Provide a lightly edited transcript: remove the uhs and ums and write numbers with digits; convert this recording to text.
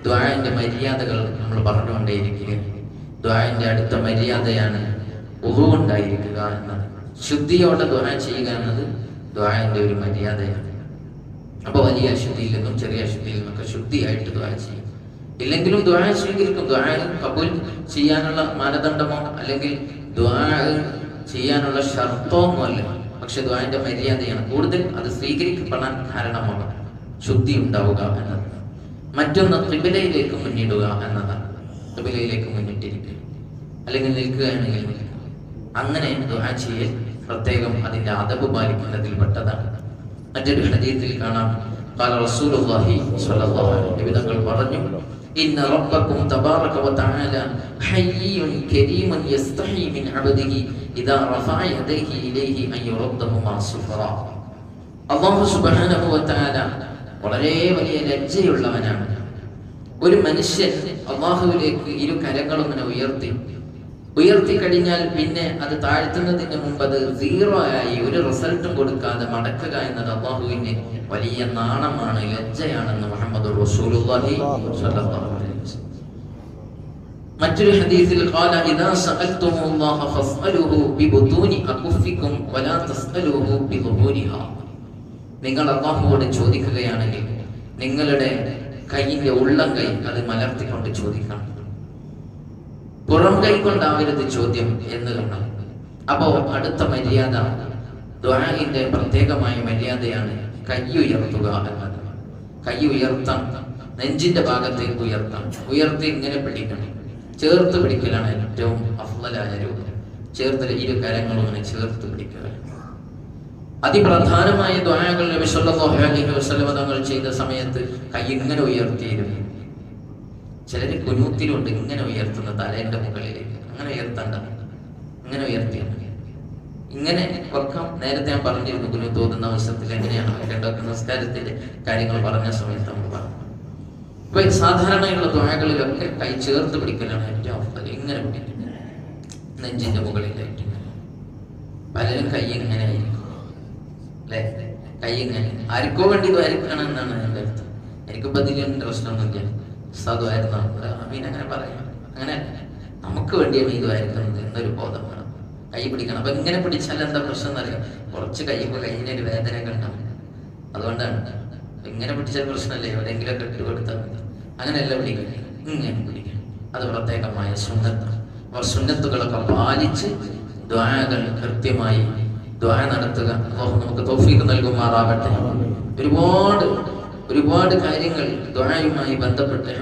ദുആഇന്റെ മര്യാദകൾ നമ്മൾ പറഞ്ഞുകൊണ്ടേയിരിക്കുക. ദുആഇന്റെ അടുത്ത മര്യാദയാണ് വുളു ഉണ്ടായിരിക്കുക എന്നത്. ശുദ്ധിയോടെ ദുആ ചെയ്യുക എന്നത് ദുആഇന്റെ ഒരു മര്യാദയാണ്. അപ്പോൾ വലിയ അശുദ്ധിയിൽ നിന്നും ചെറിയ അശുദ്ധിയിൽ നിന്നൊക്കെ ശുദ്ധിയായിട്ട് ദുആ ചെയ്യും. ഇല്ലെങ്കിലും ദുആ സ്വീകരിക്കും. ദുആ കബൂൽ ചെയ്യാനുള്ള മാനദണ്ഡമോ അല്ലെങ്കിൽ ദുആ ചെയ്യാനുള്ള ഷർത്തോ ഒന്നുമല്ല. പക്ഷെ ദുആഇന്റെ മര്യാദയാണ്. കൂടുതൽ അത് സ്വീകരിക്കപ്പെടാൻ കാരണമാണ് ശുദ്ധി ഉണ്ടാവുക എന്നത്. മറ്റൊന്ന് ഖിബലയിലേക്ക് മുന്നിടുക എന്നതാണ്. ഖിബലയിലേക്ക് മുന്നിട്ടിരിക്കുക, അല്ലെങ്കിൽ നിൽക്കുകയാണെങ്കിൽ നിൽക്കുക. അങ്ങനെ ദുആ ചെയ്യൽ പ്രത്യേകം അതിന്റെ അദബ് പാലിക്കുന്നതിൽ പെട്ടതാണ്. മറ്റൊരു ഹദീസിൽ കാണാം, ഖാല റസൂലുള്ളാഹി സ്വല്ലല്ലാഹു അലൈഹി വസല്ലം പറഞ്ഞു, ഇന്ന റബ്ബക്കും തബാറക വതആല ഹയ്യിൻ കരീമുൻ യസ്തഹി മിൻ അബ്ദിഹി ഇദാ റഫഅ യദൈഹി ഇലൈഹി അൻ യുറദ്ദഹുമാ സിഫറാ. അല്ലാഹു സുബ്ഹാനഹു വതആല വളരെ വലിയ ലജ്ജയുള്ളവനാണ്. ഒരു മനുഷ്യൻ അല്ലാഹുവിലേക്ക് ഇരു കരങ്ങളും ഉയർത്തി കഴിഞ്ഞാൽ പിന്നെ അത് താഴ്ത്തുന്നതിന് മുമ്പ് അത് സീറോ ആയി ഒരു റിസൾട്ടും കൊടുക്കാതെ മടക്കുക എന്നത് അല്ലാഹുവിന് വലിയ നാണമാണ്, ലജ്ജയാണെന്ന് മുഹമ്മദ് റസൂലുള്ളാഹി സ്വല്ലല്ലാഹു അലൈഹി വസല്ലം. മറ്റൊരു ഹദീസിൽ ഖാല ഇദാ സഅൽതുമുല്ലാഹ ഫസ്അലുഹു ബിബുതൂനി അകുഫികും വലാ തസ്അലുഹു ബിദുഹൂരിഹാ. നിങ്ങൾ അല്ലാഹുവോട് ചോദിക്കുകയാണെങ്കിൽ നിങ്ങളുടെ കൈയിന്റെ ഉള്ളം കൈ അത് മലർത്തിക്കൊണ്ട് ചോദിക്കണം, പുറം കൈ കൊണ്ടാവരുത് ചോദ്യം എന്ന് കാണാം. അപ്പോ അടുത്ത മര്യാദ, ദുആഇന്റെ പ്രത്യേകമായ മര്യാദയാണ് കൈ ഉയർത്തുക എന്നത്. കൈ ഉയർത്താം, നെഞ്ചിന്റെ ഭാഗത്തേക്ക് ഉയർത്തി ഇങ്ങനെ പിടിക്കണം. ചേർത്ത് പിടിക്കലാണ് ഏറ്റവും അഫ്ളലായ രൂപം. ചേർത്ത് ഇരു കരങ്ങളും ഇങ്ങനെ ചേർത്ത് പിടിക്കുക. അതിപ്രധാനമായ ദുആകൾ നബി സല്ലല്ലാഹു അലൈഹി വസല്ലം തങ്ങൾ ചെയ്ത സമയത്ത് കൈ ഇങ്ങനെ ഉയർത്തിയിരുന്നു. ചിലര് കുനൂത്തിലുണ്ട് ഇങ്ങനെ ഉയർത്തുന്ന തലേന്റെ മുകളിലേക്ക്. അങ്ങനെ ഉയർത്തണ്ട, ഇങ്ങനെ ഉയർത്തിയാണ് ഇങ്ങനെ വെക്കാം. നേരത്തെ ഞാൻ പറഞ്ഞിരുന്നു കുനൂത്ത് ഓതുന്ന അവസരത്തിൽ എങ്ങനെയാണ് വെക്കേണ്ടത്, നമസ്കാരത്തിന്റെ കാര്യങ്ങൾ പറഞ്ഞ സമയത്ത് നമ്മൾ പറഞ്ഞു. ഇപ്പൊ സാധാരണയുള്ള ദുആകളിലൊക്കെ കൈ ചേർത്ത് പിടിക്കലാണ് ഏറ്റവും അവസ്ഥ. ഇങ്ങനെ പിടിക്കും നെഞ്ചിന്റെ മുകളിലായിട്ട്. പലരും കൈ ഇങ്ങനെ ആയിരിക്കും അല്ലെ, കൈ ഇങ്ങനെ. ആർക്കോ വേണ്ടി ദ്വാരിക്കണം എന്നാണ് എൻ്റെ അർത്ഥം. എനിക്കിപ്പോ അതിലൊന്നും പ്രശ്നമൊന്നുമില്ല. സാധുവായിരുന്നു അമീൻ അങ്ങനെ പറയാം. അങ്ങനെ നമുക്ക് വേണ്ടിയാണ് ഈ ദ്വാരിക്കുന്നത് എന്നൊരു ബോധം വേണം. കൈ പിടിക്കണം. അപ്പൊ ഇങ്ങനെ പിടിച്ചാൽ എന്താ പ്രശ്നം എന്നറിയാം, കുറച്ച് കഴിയുമ്പോൾ കയ്യിനൊരു വേദന ഉണ്ടാവും. അതുകൊണ്ടാണ് ഇങ്ങനെ പിടിച്ചാൽ പ്രശ്നമല്ലേ, എവിടെയെങ്കിലും ഒക്കെ ഇട്ട് കൊടുത്താൽ മതി. അങ്ങനെയല്ല പിടിക്കണം, ഇങ്ങനെ പിടിക്കണം. അത് പ്രത്യേകമായ സുന്നത്താണ്. അവർ സുന്നത്തുകളൊക്കെ പാലിച്ച് ദ്വാകൾ കൃത്യമായി ദ്വാ നടത്തുക. അല്ലാഹു നമുക്ക് തൗഫീഖ് നൽകുമാറാവട്ടെ. ഒരുപാട് കാര്യങ്ങൾ ദ്വായുമായി ബന്ധപ്പെട്ട്